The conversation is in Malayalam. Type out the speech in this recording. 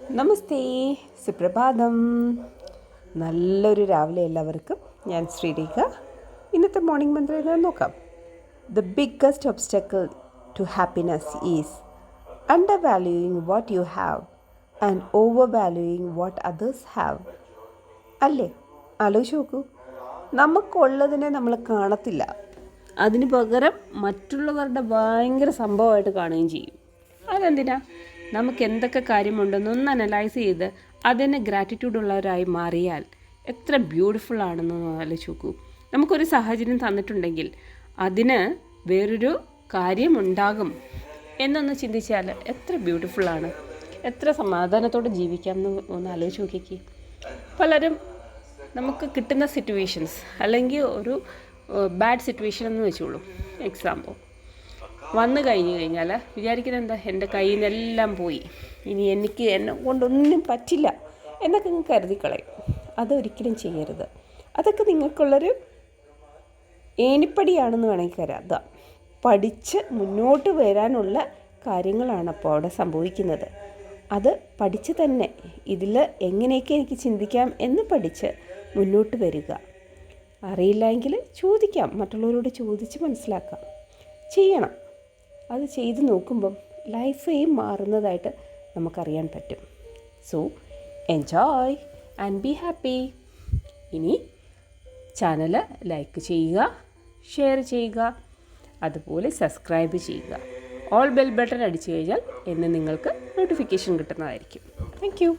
നമസ്തേ, സുപ്രഭാതം. നല്ലൊരു രാവിലെ എല്ലാവർക്കും. ഞാൻ ശ്രീരേഖ. ഇന്നത്തെ മോർണിംഗ് മന്ത്രം ഏതാണെന്ന് നോക്കാം. The biggest obstacle to happiness is undervaluing what you have and overvaluing what others have. അല്ലേ? ആലോചിച്ച് നോക്കൂ. നമുക്കുള്ളതിനെ നമ്മൾ കാണത്തില്ല, അതിന് പകരം മറ്റുള്ളവരുടെ ഭയങ്കര സംഭവമായിട്ട് കാണുകയും ചെയ്യും. അതെന്തിനാ? നമുക്ക് എന്തൊക്കെ കാര്യമുണ്ടെന്നൊന്ന് അനലൈസ് ചെയ്ത് അതിനെ ഗ്രാറ്റിറ്റ്യൂഡുള്ളവരായി മാറിയാൽ എത്ര ബ്യൂട്ടിഫുൾ ആണെന്ന് ആലോചിച്ച് നോക്കൂ. നമുക്കൊരു സാഹചര്യം തന്നിട്ടുണ്ടെങ്കിൽ അതിന് വേറൊരു കാര്യമുണ്ടാകും എന്നൊന്ന് ചിന്തിച്ചാൽ എത്ര ബ്യൂട്ടിഫുള്ളാണ്, എത്ര സമാധാനത്തോടെ ജീവിക്കാം എന്ന് ഒന്ന് ആലോചിച്ച് നോക്കിക്കേ. പലരും നമുക്ക് കിട്ടുന്ന സിറ്റുവേഷൻസ് അല്ലെങ്കിൽ ഒരു ബാഡ് സിറ്റുവേഷൻ എന്ന് വെച്ചോളൂ, എക്സാമ്പിൾ വന്നു കഴിഞ്ഞാൽ വിചാരിക്കുന്നത് എന്താ, എൻ്റെ കയ്യിൽ നിന്നെല്ലാം പോയി, ഇനി എന്നെ കൊണ്ടൊന്നും പറ്റില്ല എന്നൊക്കെ നിങ്ങൾ കരുതിക്കളയും. അതൊരിക്കലും ചെയ്യരുത്. അതൊക്കെ നിങ്ങൾക്കുള്ളൊരു ഏണിപ്പടിയാണെന്ന് വേണമെങ്കിൽ കരുതാം. പഠിച്ച് മുന്നോട്ട് വരാനുള്ള കാര്യങ്ങളാണ് അപ്പോൾ അവിടെ സംഭവിക്കുന്നത്. അത് പഠിച്ച് തന്നെ ഇതിൽ എങ്ങനെയൊക്കെ എനിക്ക് ചിന്തിക്കാം എന്ന് പഠിച്ച് മുന്നോട്ട് വരിക. അറിയില്ലെങ്കിൽ ചോദിക്കാം, മറ്റുള്ളവരോട് ചോദിച്ച് മനസ്സിലാക്കാം, ചെയ്യണം. അത് ചെയ്ത് നോക്കുമ്പം ലൈഫേ മാറുന്നതായിട്ട് നമുക്കറിയാൻ പറ്റും. So enjoy and be happy. ഇനി ചാനൽ ലൈക്ക് ചെയ്യുക, ഷെയർ ചെയ്യുക, അതുപോലെ സബ്സ്ക്രൈബ് ചെയ്യുക. ഓൾ ബെൽ ബട്ടൺ അടിച്ചു കഴിഞ്ഞാൽ എന്ന് നിങ്ങൾക്ക് നോട്ടിഫിക്കേഷൻ കിട്ടുന്നതായിരിക്കും. Thank you.